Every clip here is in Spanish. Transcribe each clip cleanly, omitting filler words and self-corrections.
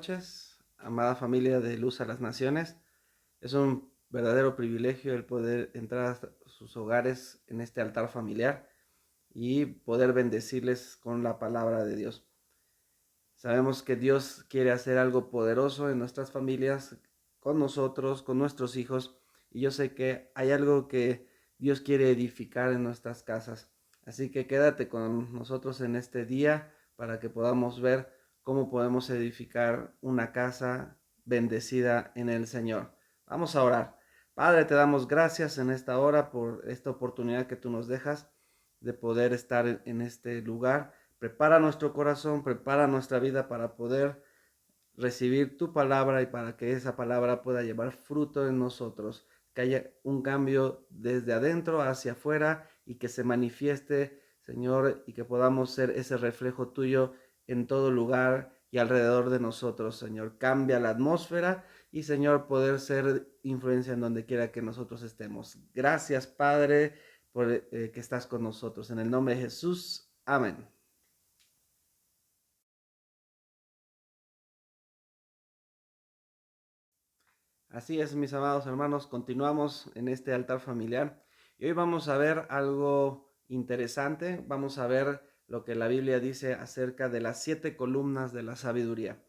noches, amada familia de Luz a las Naciones. Es un verdadero privilegio el poder entrar a sus hogares en este altar familiar y poder bendecirles con la palabra de Dios. Sabemos que Dios quiere hacer algo poderoso en nuestras familias, con nosotros, con nuestros hijos, y yo sé que hay algo que Dios quiere edificar en nuestras casas. Así que quédate con nosotros en este día para que podamos ver cómo podemos edificar una casa bendecida en el Señor. Vamos a orar. Padre, te damos gracias en esta hora por esta oportunidad que tú nos dejas de poder estar en este lugar. Prepara nuestro corazón, prepara nuestra vida para poder recibir tu palabra y para que esa palabra pueda llevar fruto en nosotros, que haya un cambio desde adentro hacia afuera y que se manifieste, Señor, y que podamos ser ese reflejo tuyo en todo lugar y alrededor de nosotros, Señor. Cambia la atmósfera y, Señor, poder ser influencia en donde quiera que nosotros estemos. Gracias, Padre, por que estás con nosotros. En el nombre de Jesús, amén. Así es, mis amados hermanos, continuamos en este altar familiar y hoy vamos a ver algo interesante. Vamos a ver lo que la Biblia dice acerca de las 7 columnas de la sabiduría.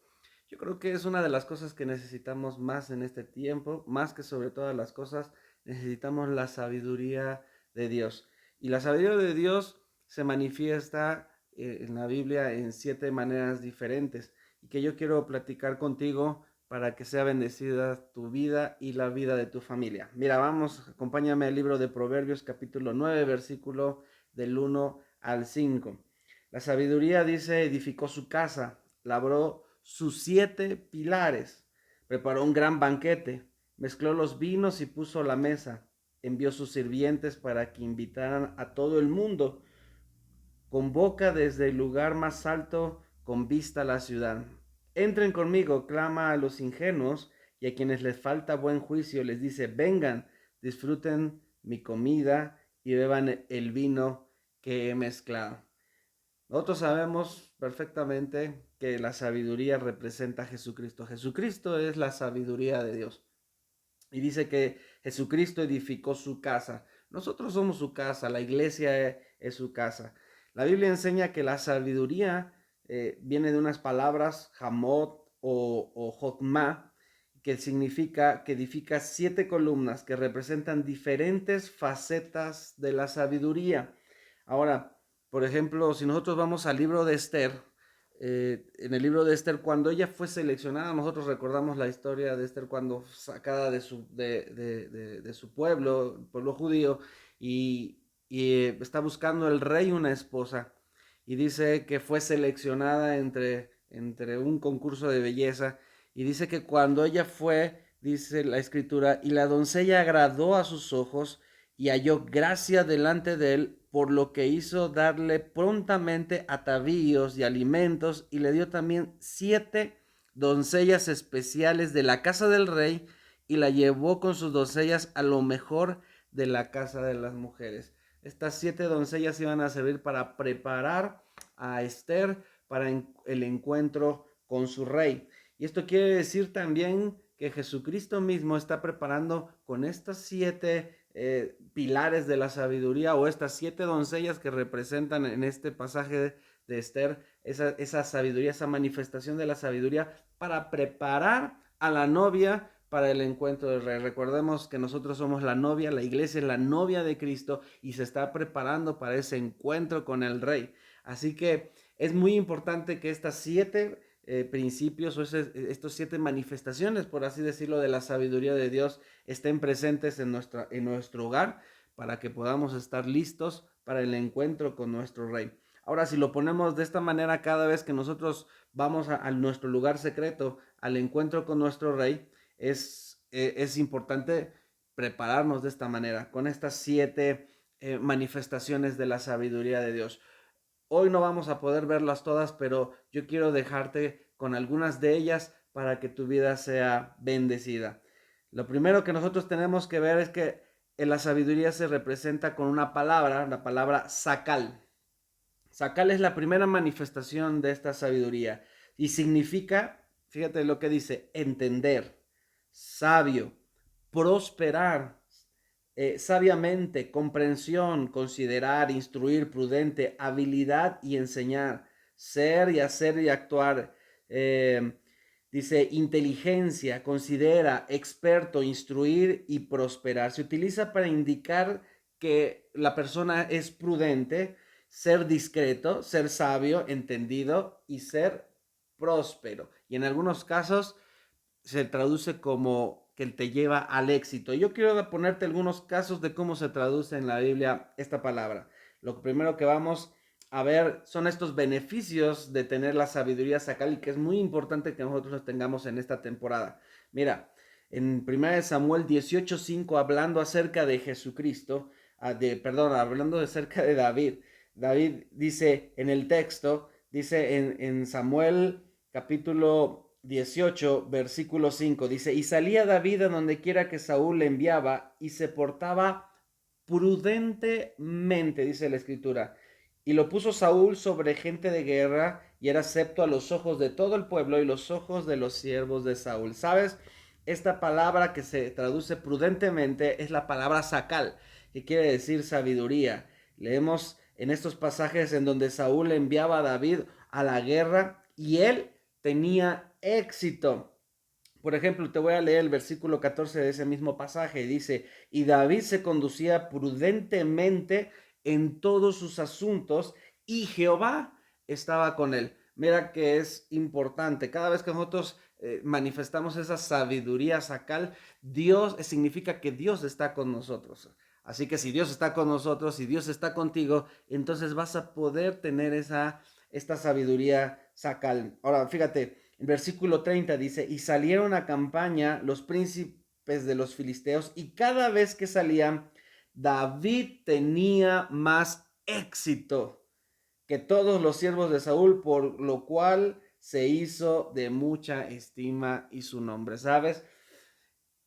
Yo creo que es una de las cosas que necesitamos más en este tiempo, más que sobre todas las cosas, necesitamos la sabiduría de Dios. Y la sabiduría de Dios se manifiesta en la Biblia en 7 maneras diferentes y que yo quiero platicar contigo para que sea bendecida tu vida y la vida de tu familia. Mira, vamos, acompáñame al libro de Proverbios capítulo 9, versículo del 1 al 5. La sabiduría dice, edificó su casa, labró sus 7 pilares, preparó un gran banquete, mezcló los vinos y puso la mesa, envió sus sirvientes para que invitaran a todo el mundo, convoca desde el lugar más alto con vista a la ciudad. Entren conmigo, clama a los ingenuos y a quienes les falta buen juicio les dice, vengan, disfruten mi comida y beban el vino que he mezclado. Nosotros sabemos perfectamente que la sabiduría representa a Jesucristo. Jesucristo es la sabiduría de Dios. Y dice que Jesucristo edificó su casa. Nosotros somos su casa, la iglesia es su casa. La Biblia enseña que la sabiduría viene de unas palabras, hamot o jokmah, que significa que edifica 7 columnas que representan diferentes facetas de la sabiduría. Ahora, por ejemplo, si nosotros vamos al libro de Esther, en el libro de Esther, cuando ella fue seleccionada, nosotros recordamos la historia de Esther cuando sacada de su pueblo, el pueblo judío, y está buscando el rey una esposa. Y dice que fue seleccionada entre un concurso de belleza. Y dice que cuando ella fue, dice la escritura, y la doncella agradó a sus ojos y halló gracia delante de él, por lo que hizo darle prontamente atavíos y alimentos, y le dio también 7 doncellas especiales de la casa del rey, y la llevó con sus doncellas a lo mejor de la casa de las mujeres. Estas 7 doncellas iban a servir para preparar a Esther para el encuentro con su rey. Y esto quiere decir también que Jesucristo mismo está preparando con estas 7 pilares de la sabiduría, o estas 7 doncellas que representan en este pasaje de Esther, esa sabiduría, esa manifestación de la sabiduría para preparar a la novia para el encuentro del rey. Recordemos que nosotros somos la novia, la iglesia es la novia de Cristo y se está preparando para ese encuentro con el rey. Así que es muy importante que estas 7 principios o estos 7 manifestaciones, por así decirlo, de la sabiduría de Dios estén presentes en nuestro hogar para que podamos estar listos para el encuentro con nuestro rey. Ahora, si lo ponemos de esta manera, cada vez que nosotros vamos a nuestro lugar secreto, al encuentro con nuestro rey, es importante prepararnos de esta manera, con estas 7 manifestaciones de la sabiduría de Dios. Hoy no vamos a poder verlas todas, pero yo quiero dejarte con algunas de ellas para que tu vida sea bendecida. Lo primero que nosotros tenemos que ver es que en la sabiduría se representa con una palabra, la palabra sacal. Sacal es la primera manifestación de esta sabiduría y significa, Fíjate lo que dice: entender, sabio, prosperar, sabiamente, comprensión, considerar, instruir, prudente, habilidad y enseñar, ser y hacer y actuar. Dice inteligencia, considera, experto, instruir y prosperar. Se utiliza para indicar que la persona es prudente, ser discreto, ser sabio, entendido y ser próspero. Y en algunos casos se traduce como que te lleva al éxito. Yo quiero ponerte algunos casos de cómo se traduce en la Biblia esta palabra. Lo primero que vamos a ver son estos beneficios de tener la sabiduría sacal y que es muy importante que nosotros los tengamos en esta temporada. Mira, en 1 Samuel 18:5, hablando acerca de Jesucristo, hablando acerca de David. David dice en el texto, dice en Samuel capítulo 18, versículo 5, dice: y salía David a donde quiera que Saúl le enviaba y se portaba prudentemente, dice la escritura. Y lo puso Saúl sobre gente de guerra y era acepto a los ojos de todo el pueblo y los ojos de los siervos de Saúl. ¿Sabes? Esta palabra que se traduce prudentemente es la palabra sacal, que quiere decir sabiduría. Leemos en estos pasajes en donde Saúl enviaba a David a la guerra y él tenía éxito. Por ejemplo, te voy a leer el versículo 14 de ese mismo pasaje. Dice: y David se conducía prudentemente en todos sus asuntos y Jehová estaba con él. Mira que es importante. Cada vez que nosotros manifestamos esa sabiduría sacal, Dios significa que Dios está con nosotros. Así que si Dios está con nosotros, si Dios está contigo, entonces vas a poder tener esta sabiduría sacal. Ahora, fíjate, el versículo 30 dice: y salieron a campaña los príncipes de los filisteos, y cada vez que salían, David tenía más éxito que todos los siervos de Saúl, por lo cual se hizo de mucha estima y su nombre. ¿Sabes?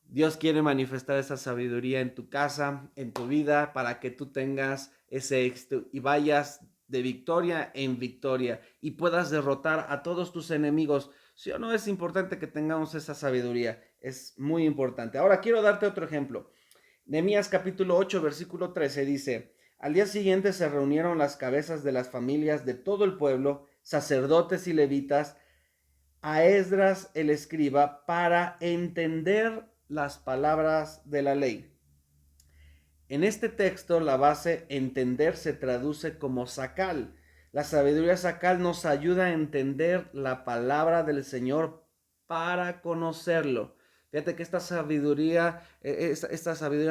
Dios quiere manifestar esa sabiduría en tu casa, en tu vida, para que tú tengas ese éxito y vayas de victoria en victoria y puedas derrotar a todos tus enemigos. ¿Sí o no? Es importante que tengamos esa sabiduría. Es muy importante. Ahora quiero darte otro ejemplo. Nehemías capítulo 8, versículo 13 dice: al día siguiente se reunieron las cabezas de las familias de todo el pueblo, sacerdotes y levitas, a Esdras el escriba, para entender las palabras de la ley. En este texto, la base entender se traduce como sacal. La sabiduría sacal nos ayuda a entender la palabra del Señor para conocerlo. Fíjate que esta sabiduría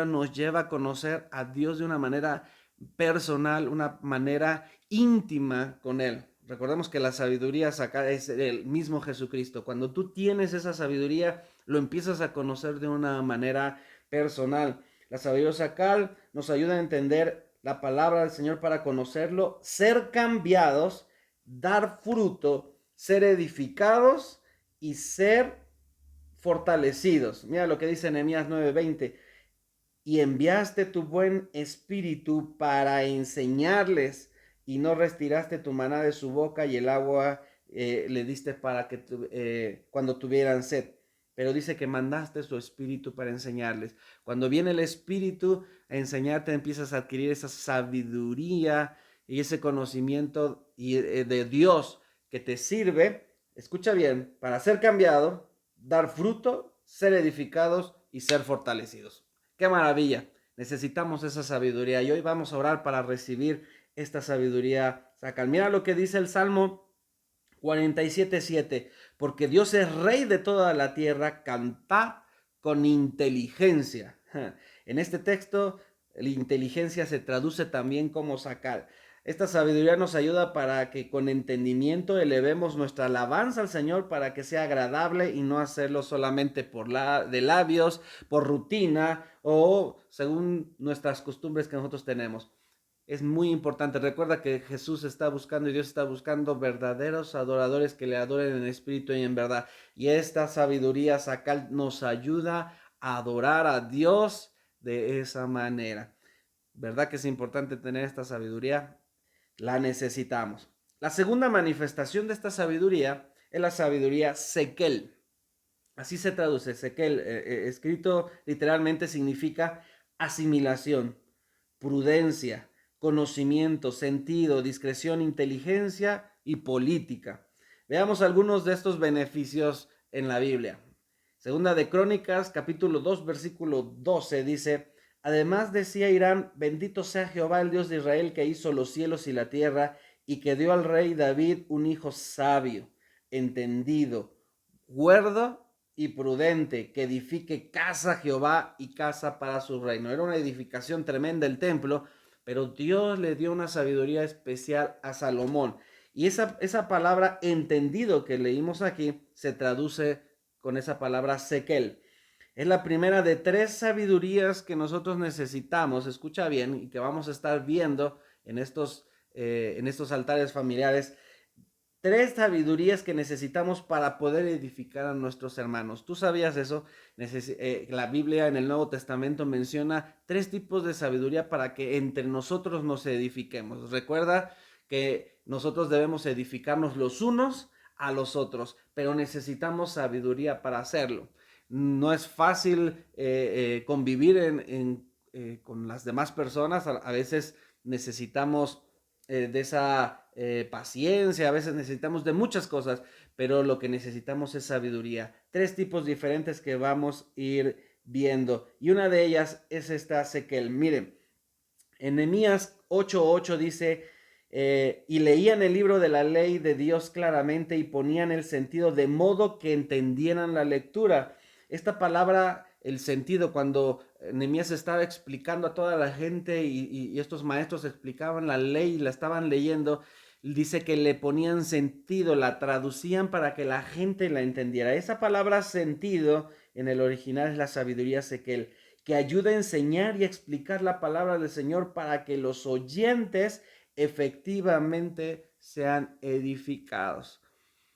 nos lleva a conocer a Dios de una manera personal, una manera íntima con Él. Recordemos que la sabiduría sacal es el mismo Jesucristo. Cuando tú tienes esa sabiduría, lo empiezas a conocer de una manera personal. La sabiduría sacal nos ayuda a entender la palabra del Señor para conocerlo, ser cambiados, dar fruto, ser edificados y ser fortalecidos. Mira lo que dice Nehemías 9:20. Y enviaste tu buen espíritu para enseñarles y no retiraste tu maná de su boca y el agua le diste para que cuando tuvieran sed. Pero dice que mandaste su espíritu para enseñarles. Cuando viene el espíritu a enseñarte, empiezas a adquirir esa sabiduría y ese conocimiento de Dios que te sirve, escucha bien, para ser cambiado, dar fruto, ser edificados y ser fortalecidos. ¡Qué maravilla! Necesitamos esa sabiduría y hoy vamos a orar para recibir esta sabiduría sacal. Mira lo que dice el Salmo 47:7: porque Dios es rey de toda la tierra, cantad con inteligencia. En este texto, la inteligencia se traduce también como sacar. Esta sabiduría nos ayuda para que con entendimiento elevemos nuestra alabanza al Señor, para que sea agradable y no hacerlo solamente de labios, por rutina o según nuestras costumbres que nosotros tenemos. Es muy importante. Recuerda que Jesús está buscando y Dios está buscando verdaderos adoradores que le adoren en espíritu y en verdad. Y esta sabiduría sacal nos ayuda a adorar a Dios de esa manera. ¿Verdad que es importante tener esta sabiduría? La necesitamos. La segunda manifestación de esta sabiduría es la sabiduría sekel. Así se traduce, Sekel, escrito literalmente significa asimilación, prudencia, conocimiento, sentido, discreción, inteligencia y política. Veamos algunos de estos beneficios en la Biblia. Segunda de Crónicas, capítulo 2, versículo 12 dice: además decía Irán, bendito sea Jehová el Dios de Israel, que hizo los cielos y la tierra, y que dio al rey David un hijo sabio, entendido, cuerdo y prudente, que edifique casa a Jehová y casa para su reino. Era una edificación tremenda el templo, pero Dios le dio una sabiduría especial a Salomón. Y esa palabra entendido que leímos aquí se traduce con esa palabra sekel. Es la primera de 3 sabidurías que nosotros necesitamos, escucha bien, y que vamos a estar viendo en estos altares familiares. 3 sabidurías que necesitamos para poder edificar a nuestros hermanos. ¿Tú sabías eso? La Biblia en el Nuevo Testamento menciona 3 tipos de sabiduría para que entre nosotros nos edifiquemos. Recuerda que nosotros debemos edificarnos los unos a los otros, pero necesitamos sabiduría para hacerlo. No es fácil convivir con las demás personas. A veces necesitamos de esa paciencia, a veces necesitamos de muchas cosas, pero lo que necesitamos es sabiduría. 3 tipos diferentes que vamos a ir viendo, y una de ellas es esta sekel. Miren, en Nehemías 8:8 dice: y leían el libro de la ley de Dios claramente y ponían el sentido de modo que entendieran la lectura. Esta palabra, el sentido, cuando Nehemías estaba explicando a toda la gente y estos maestros explicaban la ley y la estaban leyendo, dice que le ponían sentido, la traducían para que la gente la entendiera. Esa palabra sentido en el original es la sabiduría sekel, que ayuda a enseñar y a explicar la palabra del Señor para que los oyentes efectivamente sean edificados.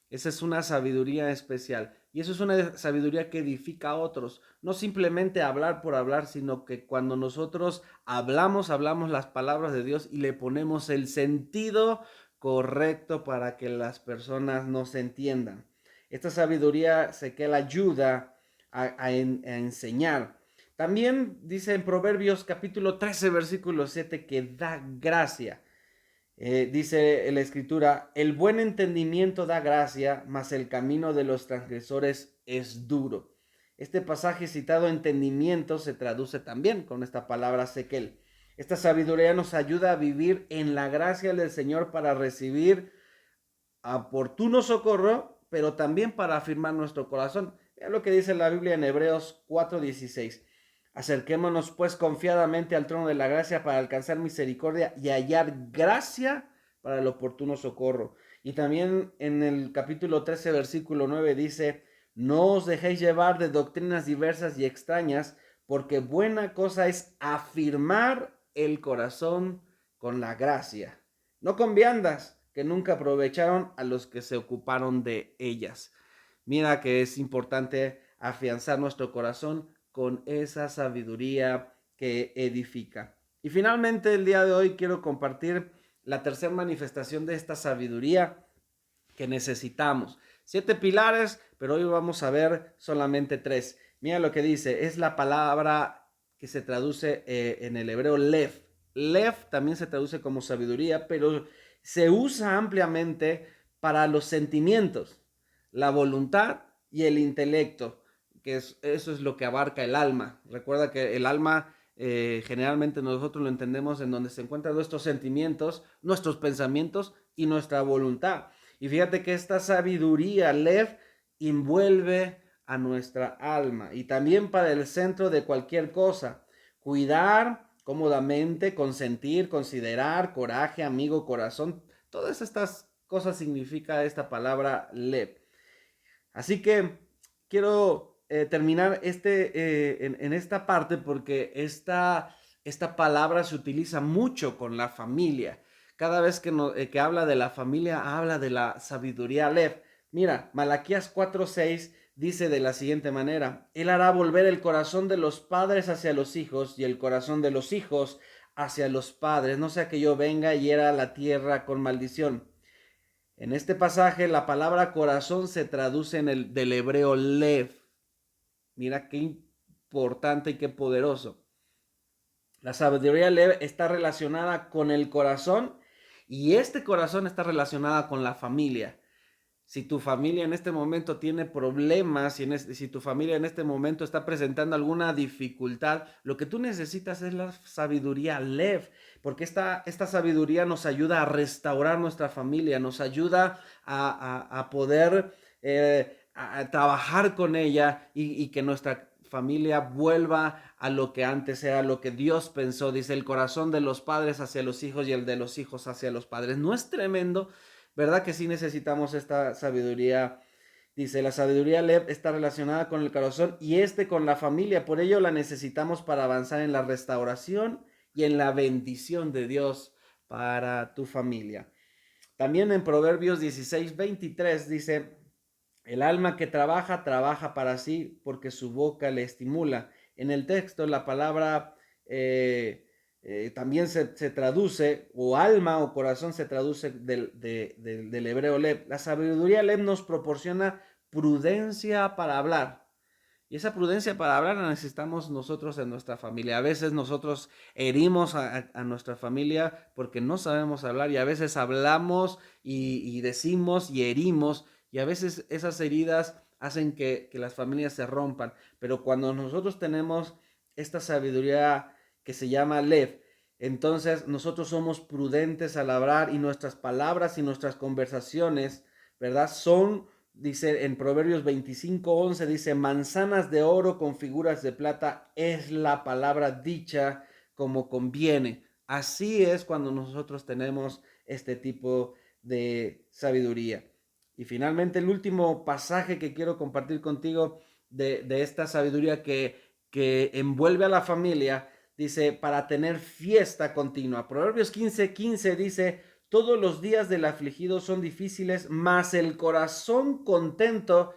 Esa es una sabiduría especial. Y eso es una sabiduría que edifica a otros. No simplemente hablar por hablar, sino que cuando nosotros hablamos las palabras de Dios y le ponemos el sentido correcto para que las personas nos entiendan. Esta sabiduría sé que la ayuda a enseñar. También dice en Proverbios capítulo 13, versículo 7, que da gracia. Dice la escritura: el buen entendimiento da gracia, mas el camino de los transgresores es duro. Este pasaje citado, entendimiento, se traduce también con esta palabra sekel. Esta sabiduría nos ayuda a vivir en la gracia del Señor para recibir oportuno socorro, pero también para afirmar nuestro corazón. Mira lo que dice la Biblia en Hebreos 4:16. Acerquémonos pues confiadamente al trono de la gracia para alcanzar misericordia y hallar gracia para el oportuno socorro. Y también en el capítulo 13, versículo 9 dice: no os dejéis llevar de doctrinas diversas y extrañas, porque buena cosa es afirmar el corazón con la gracia, no con viandas que nunca aprovecharon a los que se ocuparon de ellas. Mira que es importante afianzar nuestro corazón con esa sabiduría que edifica. Y finalmente el día de hoy quiero compartir la tercera manifestación de esta sabiduría que necesitamos. 7 pilares, pero hoy vamos a ver solamente 3. Mira lo que dice, es la palabra que se traduce en el hebreo lev. Lev también se traduce como sabiduría, pero se usa ampliamente para los sentimientos, la voluntad y el intelecto, eso es lo que abarca el alma. Recuerda que el alma generalmente nosotros lo entendemos en donde se encuentran nuestros sentimientos, nuestros pensamientos y nuestra voluntad. Y fíjate que esta sabiduría, Lev, envuelve a nuestra alma y también para el centro de cualquier cosa. Cuidar cómodamente, consentir, considerar, coraje, amigo, corazón. Todas estas cosas significa esta palabra Lev. Así que quiero terminar en esta parte porque esta palabra se utiliza mucho con la familia. Cada vez que habla de la familia, habla de la sabiduría Lev. Mira, Malaquías 4:6 dice de la siguiente manera: Él hará volver el corazón de los padres hacia los hijos y el corazón de los hijos hacia los padres, no sea que yo venga y hiera la tierra con maldición. En este pasaje la palabra corazón se traduce del hebreo lev. Mira qué importante y qué poderoso. La sabiduría Lev está relacionada con el corazón y este corazón está relacionada con la familia. Si tu familia en este momento tiene problemas, si tu familia en este momento está presentando alguna dificultad, lo que tú necesitas es la sabiduría Lev, porque esta sabiduría nos ayuda a restaurar nuestra familia, nos ayuda a poder a trabajar con ella y que nuestra familia vuelva a lo que antes era, lo que Dios pensó. Dice, el corazón de los padres hacia los hijos y el de los hijos hacia los padres. ¿No es tremendo? ¿Verdad que sí necesitamos esta sabiduría? Dice, la sabiduría Lev está relacionada con el corazón y con la familia. Por ello la necesitamos para avanzar en la restauración y en la bendición de Dios para tu familia. También en Proverbios 16:23 dice, el alma que trabaja, trabaja para sí porque su boca le estimula. En el texto la palabra también se traduce, o alma o corazón se traduce del hebreo Lev. La sabiduría Lev nos proporciona prudencia para hablar. Y esa prudencia para hablar la necesitamos nosotros en nuestra familia. A veces nosotros herimos a nuestra familia porque no sabemos hablar y a veces hablamos y decimos y herimos y a veces esas heridas hacen que las familias se rompan. Pero cuando nosotros tenemos esta sabiduría que se llama Lev, entonces nosotros somos prudentes al hablar y nuestras palabras y nuestras conversaciones, ¿verdad? Dice en Proverbios 25:11, dice, manzanas de oro con figuras de plata es la palabra dicha como conviene. Así es cuando nosotros tenemos este tipo de sabiduría. Y finalmente el último pasaje que quiero compartir contigo de esta sabiduría que envuelve a la familia, dice, para tener fiesta continua. Proverbios 15:15 dice, todos los días del afligido son difíciles, mas el corazón contento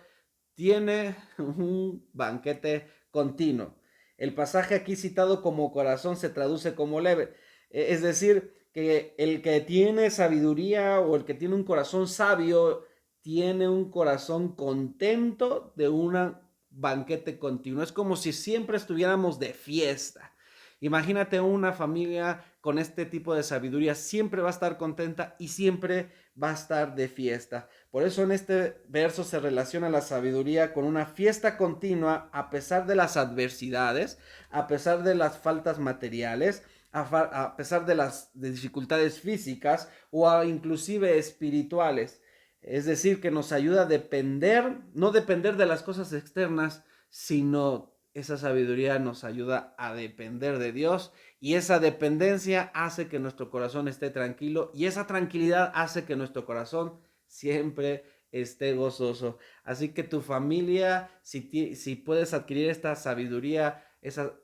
tiene un banquete continuo. El pasaje aquí citado como corazón se traduce como leve. Es decir, que el que tiene sabiduría o el que tiene un corazón sabio tiene un corazón contento de un banquete continuo. Es como si siempre estuviéramos de fiesta. Imagínate una familia con este tipo de sabiduría, siempre va a estar contenta y siempre va a estar de fiesta. Por eso en este verso se relaciona la sabiduría con una fiesta continua a pesar de las adversidades, a pesar de las faltas materiales, a pesar de las dificultades físicas o inclusive espirituales. Es decir, que nos ayuda a depender, no depender de las cosas externas, sino esa sabiduría nos ayuda a depender de Dios y esa dependencia hace que nuestro corazón esté tranquilo y esa tranquilidad hace que nuestro corazón siempre esté gozoso. Así que tu familia, si puedes adquirir esta sabiduría,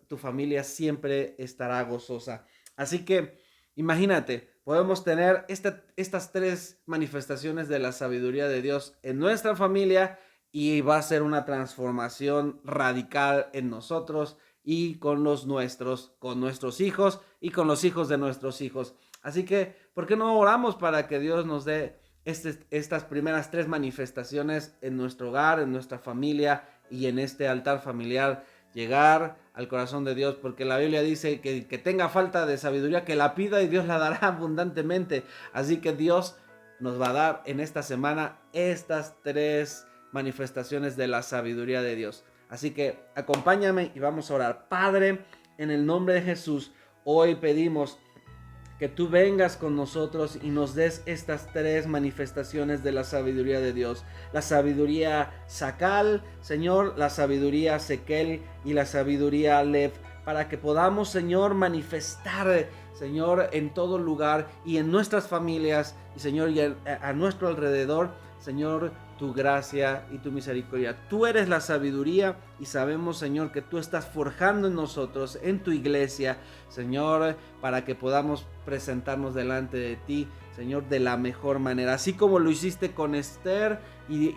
tu familia siempre estará gozosa. Así que imagínate, podemos tener estas tres manifestaciones de la sabiduría de Dios en nuestra familia y va a ser una transformación radical en nosotros y con nuestros hijos y con los hijos de nuestros hijos. Así que, ¿por qué no oramos para que Dios nos dé estas primeras tres manifestaciones en nuestro hogar, en nuestra familia y en este altar familiar? Llegar al corazón de Dios, porque la Biblia dice que tenga falta de sabiduría, que la pida y Dios la dará abundantemente. Así que Dios nos va a dar en esta semana estas tres manifestaciones de la sabiduría de Dios. Así que acompáñame y vamos a orar. Padre, en el nombre de Jesús, hoy pedimos que tú vengas con nosotros y nos des estas tres manifestaciones de la sabiduría de Dios. La sabiduría Sakal, Señor, la sabiduría Sekel y la sabiduría Lev, para que podamos, Señor, manifestar, Señor, en todo lugar y en nuestras familias, y Señor, y a nuestro alrededor, Señor, tu gracia y tu misericordia. Tú eres la sabiduría y sabemos, Señor, que tú estás forjando en nosotros, en tu iglesia, Señor, para que podamos presentarnos delante de ti, Señor, de la mejor manera. Así como lo hiciste con Esther y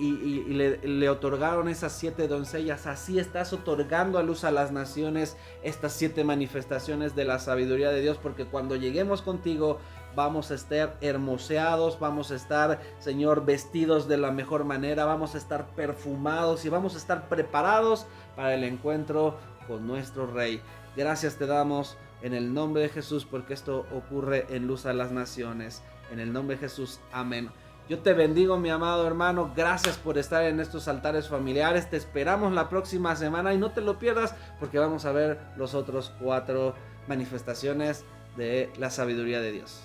le otorgaron esas 7 doncellas, así estás otorgando a luz a las naciones estas 7 manifestaciones de la sabiduría de Dios, porque cuando lleguemos contigo, vamos a estar hermoseados, vamos a estar, Señor, vestidos de la mejor manera, vamos a estar perfumados y vamos a estar preparados para el encuentro con nuestro Rey. Gracias te damos en el nombre de Jesús, porque esto ocurre en Luz a las Naciones. En el nombre de Jesús, amén. Yo te bendigo, mi amado hermano. Gracias por estar en estos altares familiares. Te esperamos la próxima semana y no te lo pierdas, porque vamos a ver los otros 4 manifestaciones de la sabiduría de Dios.